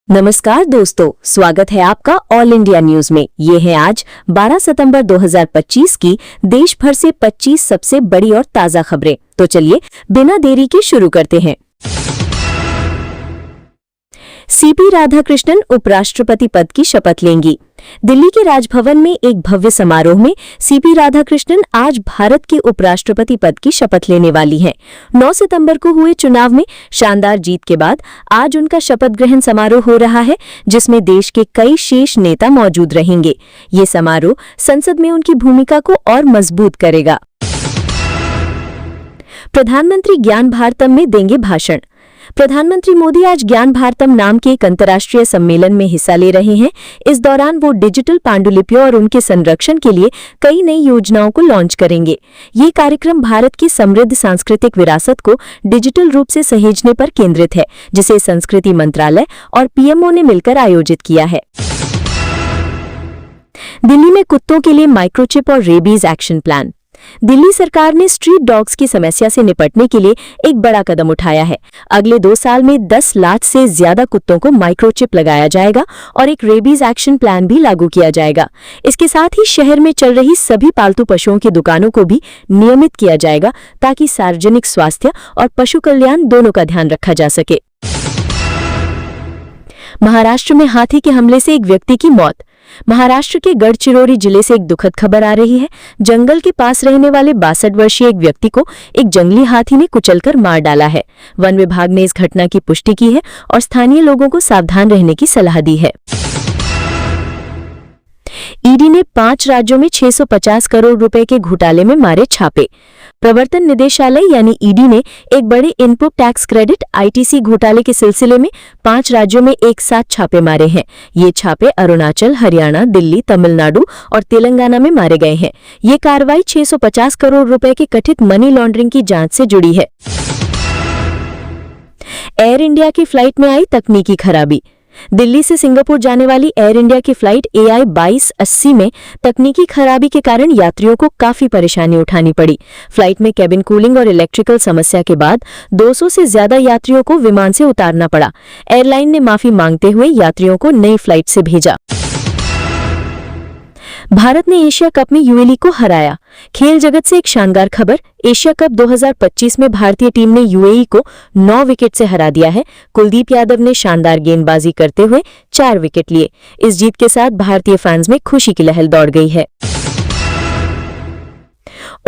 नमस्कार दोस्तों, स्वागत है आपका ऑल इंडिया न्यूज में। ये है आज 12 सितंबर 2025 की देश भर से 25 सबसे बड़ी और ताजा खबरें। तो चलिए बिना देरी के शुरू करते हैं। सीपी राधाकृष्णन उपराष्ट्रपति पद की शपथ लेंगी। दिल्ली के राजभवन में एक भव्य समारोह में सीपी राधाकृष्णन आज भारत के उपराष्ट्रपति पद की शपथ लेने वाली हैं। 9 सितंबर को हुए चुनाव में शानदार जीत के बाद आज उनका शपथ ग्रहण समारोह हो रहा है, जिसमें देश के कई शीर्ष नेता मौजूद रहेंगे। ये समारोह संसद में उनकी भूमिका को और मजबूत करेगा। प्रधानमंत्री ज्ञान भारतम में देंगे भाषण। प्रधानमंत्री मोदी आज ज्ञान भारतम नाम के एक अंतर्राष्ट्रीय सम्मेलन में हिस्सा ले रहे हैं। इस दौरान वो डिजिटल पांडुलिपियों और उनके संरक्षण के लिए कई नई योजनाओं को लॉन्च करेंगे। ये कार्यक्रम भारत की समृद्ध सांस्कृतिक विरासत को डिजिटल रूप से सहेजने पर केंद्रित है, जिसे संस्कृति मंत्रालय और पीएमओ ने मिलकर आयोजित किया है। दिल्ली में कुत्तों के लिए माइक्रोचिप और रेबीज एक्शन प्लान। दिल्ली सरकार ने स्ट्रीट डॉग्स की समस्या से निपटने के लिए एक बड़ा कदम उठाया है। अगले 2 साल में 10 लाख से ज्यादा कुत्तों को माइक्रोचिप लगाया जाएगा और एक रेबीज एक्शन प्लान भी लागू किया जाएगा। इसके साथ ही शहर में चल रही सभी पालतू पशुओं की दुकानों को भी नियमित किया जाएगा, ताकि सार्वजनिक स्वास्थ्य और पशु कल्याण दोनों का ध्यान रखा जा सके। महाराष्ट्र में हाथी के हमले से एक व्यक्ति की मौत। महाराष्ट्र के गढ़चिरोली जिले से एक दुखद खबर आ रही है। जंगल के पास रहने वाले 62 वर्षीय एक व्यक्ति को एक जंगली हाथी ने कुचलकर मार डाला है। वन विभाग ने इस घटना की पुष्टि की है और स्थानीय लोगों को सावधान रहने की सलाह दी है। ईडी ने 5 राज्यों में 650 करोड़ रुपए के घोटाले में मारे छापे। प्रवर्तन निदेशालय यानी ईडी ने एक बड़े इनपुट टैक्स क्रेडिट आईटीसी घोटाले के सिलसिले में 5 राज्यों में एक साथ छापे मारे हैं। ये छापे अरुणाचल, हरियाणा, दिल्ली, तमिलनाडु और तेलंगाना में मारे गए हैं। ये कार्रवाई 650 करोड़ रुपए के कथित मनी लॉन्ड्रिंग की जांच से जुड़ी है। एयर इंडिया की फ्लाइट में आई तकनीकी खराबी। दिल्ली से सिंगापुर जाने वाली एयर इंडिया की फ्लाइट AI 2280 में तकनीकी खराबी के कारण यात्रियों को काफी परेशानी उठानी पड़ी। फ्लाइट में केबिन कूलिंग और इलेक्ट्रिकल समस्या के बाद 200 से ज्यादा यात्रियों को विमान से उतारना पड़ा। एयरलाइन ने माफी मांगते हुए यात्रियों को नई फ्लाइट से भेजा। भारत ने एशिया कप में यूएई को हराया। खेल जगत से एक शानदार खबर। एशिया कप 2025 में भारतीय टीम ने यूएई को 9 विकेट से हरा दिया है। कुलदीप यादव ने शानदार गेंदबाजी करते हुए 4 विकेट लिए। इस जीत के साथ भारतीय फैंस में खुशी की लहर दौड़ गई है।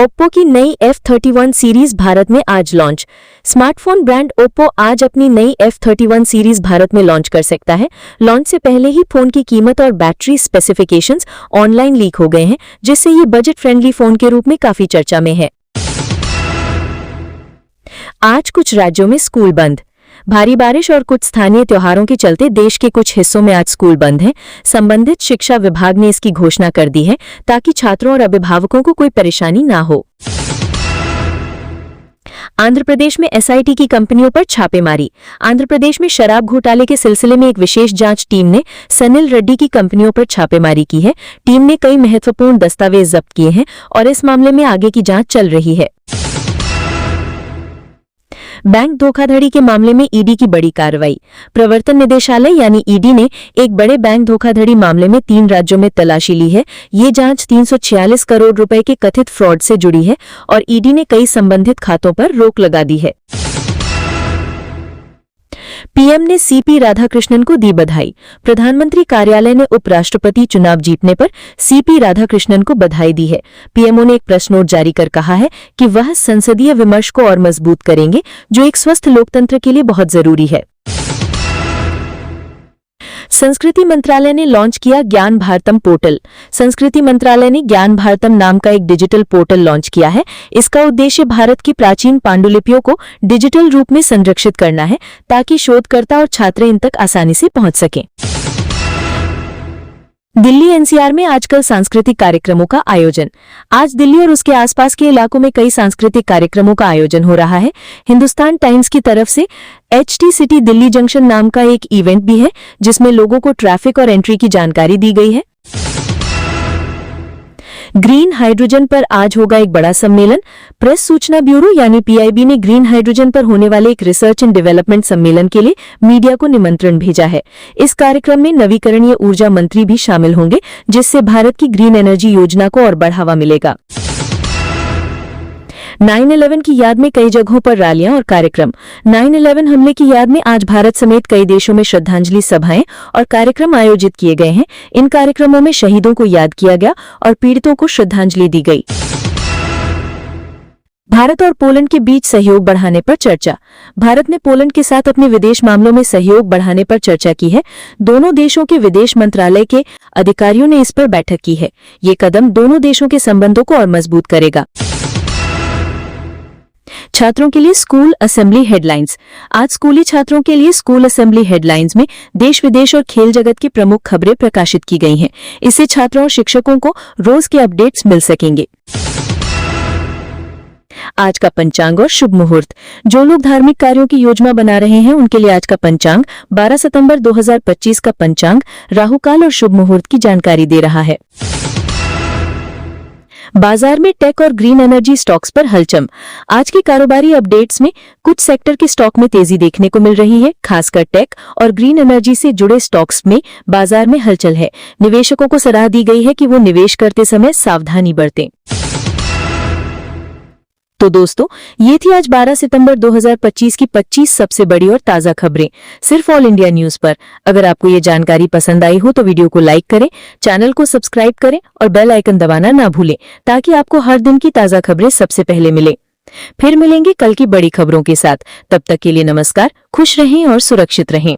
ओप्पो की नई F31 सीरीज भारत में आज लॉन्च। स्मार्टफोन ब्रांड ओप्पो आज अपनी नई F31 सीरीज भारत में लॉन्च कर सकता है। लॉन्च से पहले ही फोन की कीमत और बैटरी स्पेसिफिकेशंस ऑनलाइन लीक हो गए हैं, जिससे ये बजट फ्रेंडली फोन के रूप में काफी चर्चा में है। आज कुछ राज्यों में स्कूल बंद। भारी बारिश और कुछ स्थानीय त्योहारों के चलते देश के कुछ हिस्सों में आज स्कूल बंद हैं। संबंधित शिक्षा विभाग ने इसकी घोषणा कर दी है, ताकि छात्रों और अभिभावकों को कोई परेशानी ना हो। आंध्र प्रदेश में एसआईटी की कंपनियों पर छापेमारी। आंध्र प्रदेश में शराब घोटाले के सिलसिले में एक विशेष जांच टीम ने सनिल रेड्डी की कंपनियों पर छापेमारी की है। टीम ने कई महत्वपूर्ण दस्तावेज जब्त किए हैं और इस मामले में आगे की जांच चल रही है। बैंक धोखाधड़ी के मामले में ईडी की बड़ी कार्रवाई। प्रवर्तन निदेशालय यानी ईडी ने एक बड़े बैंक धोखाधड़ी मामले में 3 राज्यों में तलाशी ली है। ये जांच 346 करोड़ रुपए के कथित फ्रॉड से जुड़ी है और ईडी ने कई संबंधित खातों पर रोक लगा दी है। पीएम ने सीपी राधाकृष्णन को दी बधाई। प्रधानमंत्री कार्यालय ने उपराष्ट्रपति चुनाव जीतने पर सीपी राधाकृष्णन को बधाई दी है। पीएमओ ने एक प्रेस नोट जारी कर कहा है कि वह संसदीय विमर्श को और मजबूत करेंगे, जो एक स्वस्थ लोकतंत्र के लिए बहुत जरूरी है। संस्कृति मंत्रालय ने लॉन्च किया ज्ञान भारतम पोर्टल। संस्कृति मंत्रालय ने ज्ञान भारतम नाम का एक डिजिटल पोर्टल लॉन्च किया है। इसका उद्देश्य भारत की प्राचीन पांडुलिपियों को डिजिटल रूप में संरक्षित करना है, ताकि शोधकर्ता और छात्र इन तक आसानी से पहुंच सकें। दिल्ली एनसीआर में आजकल सांस्कृतिक कार्यक्रमों का आयोजन। आज दिल्ली और उसके आसपास के इलाकों में कई सांस्कृतिक कार्यक्रमों का आयोजन हो रहा है। हिंदुस्तान टाइम्स की तरफ से HT सिटी दिल्ली जंक्शन नाम का एक इवेंट भी है, जिसमें लोगों को ट्रैफिक और एंट्री की जानकारी दी गई है। ग्रीन हाइड्रोजन पर आज होगा एक बड़ा सम्मेलन। प्रेस सूचना ब्यूरो यानी पीआईबी ने ग्रीन हाइड्रोजन पर होने वाले एक रिसर्च एंड डेवलपमेंट सम्मेलन के लिए मीडिया को निमंत्रण भेजा है। इस कार्यक्रम में नवीकरणीय ऊर्जा मंत्री भी शामिल होंगे, जिससे भारत की ग्रीन एनर्जी योजना को और बढ़ावा मिलेगा। 9/11 की याद में कई जगहों पर रैलियां और कार्यक्रम। 9/11 हमले की याद में आज भारत समेत कई देशों में श्रद्धांजलि सभाएं और कार्यक्रम आयोजित किए गए हैं। इन कार्यक्रमों में शहीदों को याद किया गया और पीड़ितों को श्रद्धांजलि दी गई। भारत और पोलैंड के बीच सहयोग बढ़ाने पर चर्चा। भारत ने पोलैंड के साथ अपने विदेश मामलों में सहयोग बढ़ाने पर चर्चा की है। दोनों देशों के विदेश मंत्रालय के अधिकारियों ने इस पर बैठक की है। ये कदम दोनों देशों के संबंधों को और मजबूत करेगा। छात्रों के लिए स्कूल असेंबली हेडलाइंस। आज स्कूली छात्रों के लिए स्कूल असेंबली हेडलाइंस में देश विदेश और खेल जगत की प्रमुख खबरें प्रकाशित की गई हैं। इससे छात्रों और शिक्षकों को रोज के अपडेट्स मिल सकेंगे। आज का पंचांग और शुभ मुहूर्त। जो लोग धार्मिक कार्यों की योजना बना रहे हैं उनके लिए आज का पंचांग 12 सितंबर 2025 का पंचांग राहु काल और शुभ मुहूर्त की जानकारी दे रहा है। बाजार में टेक और ग्रीन एनर्जी स्टॉक्स पर हलचल। आज की कारोबारी अपडेट्स में कुछ सेक्टर के स्टॉक में तेजी देखने को मिल रही है। खासकर टेक और ग्रीन एनर्जी से जुड़े स्टॉक्स में बाजार में हलचल है। निवेशकों को सलाह दी गई है कि वो निवेश करते समय सावधानी बरतें। तो दोस्तों, ये थी आज 12 सितंबर 2025 की 25 सबसे बड़ी और ताजा खबरें सिर्फ ऑल इंडिया न्यूज पर। अगर आपको ये जानकारी पसंद आई हो तो वीडियो को लाइक करें, चैनल को सब्सक्राइब करें और बेल आइकन दबाना ना भूलें, ताकि आपको हर दिन की ताजा खबरें सबसे पहले मिले। फिर मिलेंगे कल की बड़ी खबरों के साथ। तब तक के लिए नमस्कार, खुश रहें और सुरक्षित रहें।